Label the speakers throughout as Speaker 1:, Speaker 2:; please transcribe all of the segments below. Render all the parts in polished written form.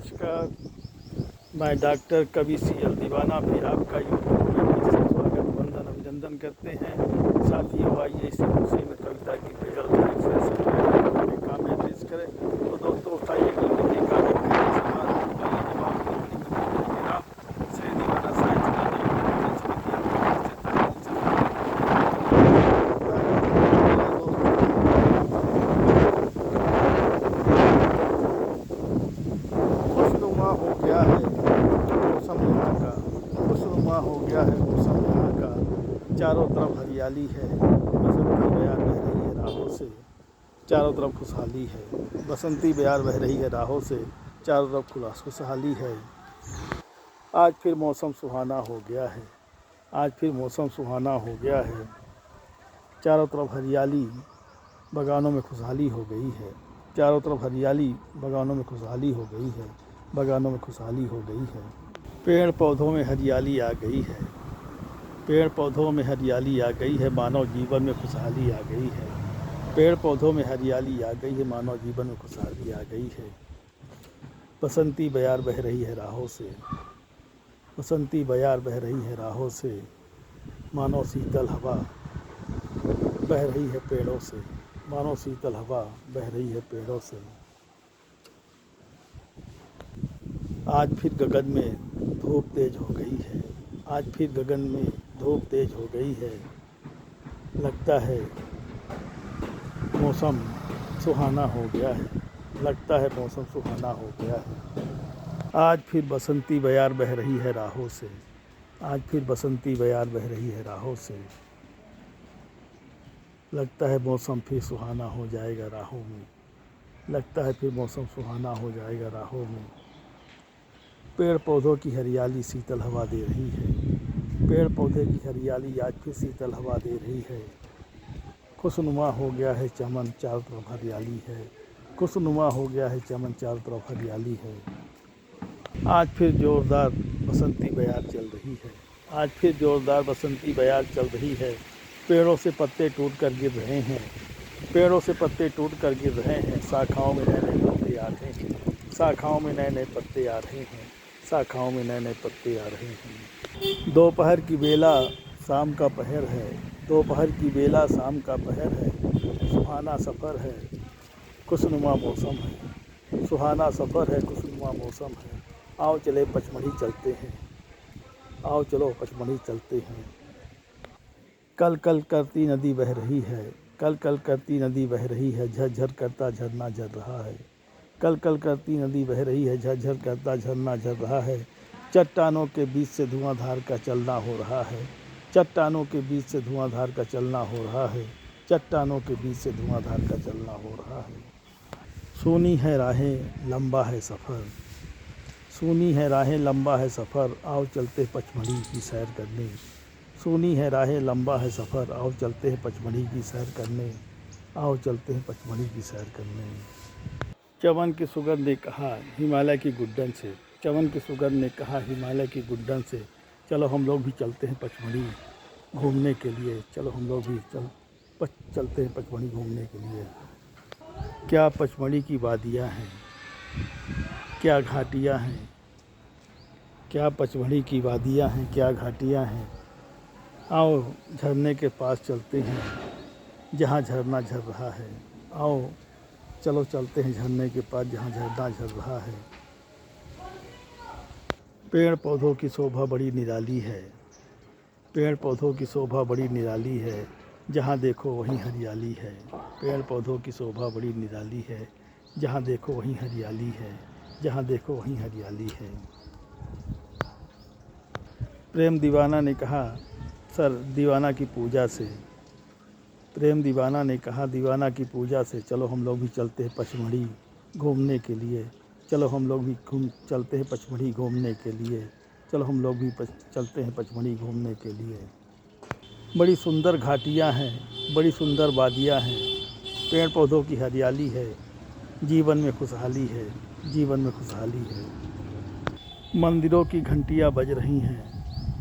Speaker 1: नमस्कार। मैं डॉक्टर कवि सीएल दीवाना भी आपका यूट्यूब में फिर से स्वागत वंदन अभिनंदन करते हैं। साथियों, आइए इसी खुशी में कविता की बेहद काम में पेश करें। तो दोस्तों, उठाइए कविता काम हो गया है मौसम यहाँ का, खुशनुमा हो गया है मौसम यहाँ का। चारों तरफ हरियाली है, बसंती बयार बह रही है राहों से। चारों तरफ खुशहाली है, बसंती बयार बह रही है राहों से। चारों तरफ खुशहाली है। आज फिर मौसम सुहाना हो गया है, आज फिर मौसम सुहाना हो गया है। चारों तरफ हरियाली, बगानों में खुशहाली हो गई है। चारों तरफ हरियाली, बगानों में खुशहाली हो गई है। बगानों में खुशहाली हो गई है। पेड़ पौधों में हरियाली आ गई है, पेड़ पौधों में हरियाली आ गई है। मानव जीवन में खुशहाली आ गई है। पेड़ पौधों में हरियाली आ गई है, मानव जीवन में खुशहाली आ गई है। बसंती बयार बह रही है राहों से, बसंती बयार बह रही है राहों से। मानो शीतल हवा बह रही है पेड़ों से, मानो शीतल हवा बह रही है पेड़ों से। आज फिर गगन में धूप तेज हो गई है, आज फिर गगन में धूप तेज हो गई है। लगता है मौसम सुहाना हो गया है, लगता है मौसम सुहाना हो गया है। आज फिर बसंती बयार बह रही है राहों से, आज फिर बसंती बयार बह रही है राहों से। लगता है मौसम फिर सुहाना हो जाएगा राहों में, लगता है फिर मौसम सुहाना हो जाएगा राहों में। पेड़ पौधों की हरियाली शीतल हवा दे रही है, पेड़ पौधे की हरियाली आज फिर शीतल हवा दे रही है। खुशनुमा हो गया है चमन, चारों तरफ हरियाली है। खुशनुमा हो गया है चमन, चारों तरफ हरियाली है। आज फिर जोरदार बसंती बयार चल रही है, आज फिर जोरदार बसंती बयार चल रही है। पेड़ों से पत्ते टूट कर गिर रहे हैं, पेड़ों से पत्ते टूट कर गिर रहे हैं। शाखाओं में नए नए पत्ते आ रहे हैं, शाखाओं में नए नए पत्ते आ रहे हैं, शाखाओं में नए नए पत्ते आ रहे हैं। दोपहर की बेला शाम का पहर है, दोपहर की बेला शाम का पहर है। सुहाना सफ़र है, खुशनुमा मौसम है। सुहाना सफ़र है, खुशनुमा मौसम है। आओ चले पचमढ़ी चलते हैं, आओ चलो पचमढ़ी चलते हैं। कल कल करती नदी बह रही है, कल कल करती नदी बह रही है। झरझर करता झरना झर रहा है, कल कल करती नदी बह रही है। झरझर करता झरना झर रहा है। चट्टानों के बीच से धुआंधार का चलना हो रहा है, चट्टानों के बीच से धुआंधार का चलना हो रहा है। चट्टानों के बीच से धुआंधार का चलना हो रहा है। सूनी है राहें, लंबा है सफ़र, सूनी है राहें, लंबा है सफ़र। आओ चलते पचमढ़ी की सैर करने, सूनी है राहें, लंबा है सफ़र। आओ चलते हैं पचमढ़ी की सैर करने, आओ चलते हैं पचमढ़ी की सैर करने। चमन की सुगंध ने कहा हिमालय की गुड्डन से, चमन की सुगंध ने कहा हिमालय की गुड्डन से। चलो हम लोग भी चलते हैं पचमढ़ी घूमने के लिए, चलो हम लोग भी चलते हैं पचमढ़ी घूमने के लिए। क्या पचमढ़ी की वादियाँ हैं, क्या घाटियाँ हैं, क्या पचमढ़ी की वादियाँ हैं, क्या घाटियाँ हैं। आओ झरने के पास चलते हैं, जहाँ झरना झर रहा है। आओ चलो चलते हैं झरने के पास, जहाँ झरना झर रहा है। पेड़ पौधों की शोभा बड़ी निराली है, पेड़ पौधों की शोभा बड़ी निराली है। जहाँ देखो वहीं हरियाली है, पेड़ पौधों की शोभा बड़ी निराली है। जहाँ देखो वहीं हरियाली है, जहाँ देखो वहीं हरियाली है। प्रेम दीवाना ने कहा सर दीवाना की पूजा से, प्रेम दीवाना ने कहा दीवाना की पूजा से। चलो हम लोग भी चलते हैं पचमढ़ी घूमने के लिए, चलो हम लोग भी चलते हैं पचमढ़ी घूमने के लिए। चलो हम लोग भी चलते हैं पचमढ़ी घूमने के लिए। बड़ी सुंदर घाटियाँ हैं, बड़ी सुंदर वादियाँ हैं। पेड़ पौधों की हरियाली है, जीवन में खुशहाली है, जीवन में खुशहाली है। मंदिरों की घंटियाँ बज रही हैं,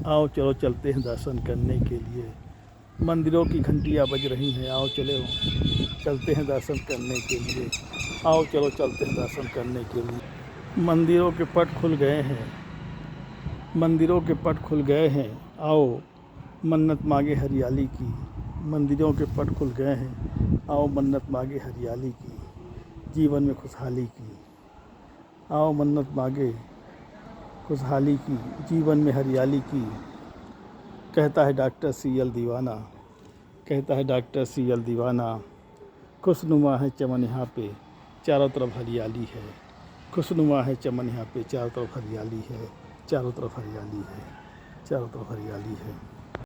Speaker 1: आओ चलो चलते हैं दर्शन करने के लिए। मंदिरों की घंटियाँ बज रही हैं, आओ चलो चलते हैं दर्शन करने के लिए। आओ चलो चलते हैं दर्शन करने के लिए। मंदिरों के पट खुल गए हैं, मंदिरों के पट खुल गए हैं, आओ मन्नत मांगे हरियाली की। मंदिरों के पट खुल गए हैं, आओ मन्नत मांगे हरियाली की, जीवन में खुशहाली की। आओ मन्नत मांगे खुशहाली की, जीवन में हरियाली की। कहता है डॉक्टर CL दीवाना, कहता है डॉक्टर CL दीवाना। खुशनुमा है चमन यहाँ पे, चारों तरफ हरियाली है। खुशनुमा है चमन यहाँ पे, चारों तरफ हरियाली है, चारों तरफ हरियाली है, चारों तरफ हरियाली है।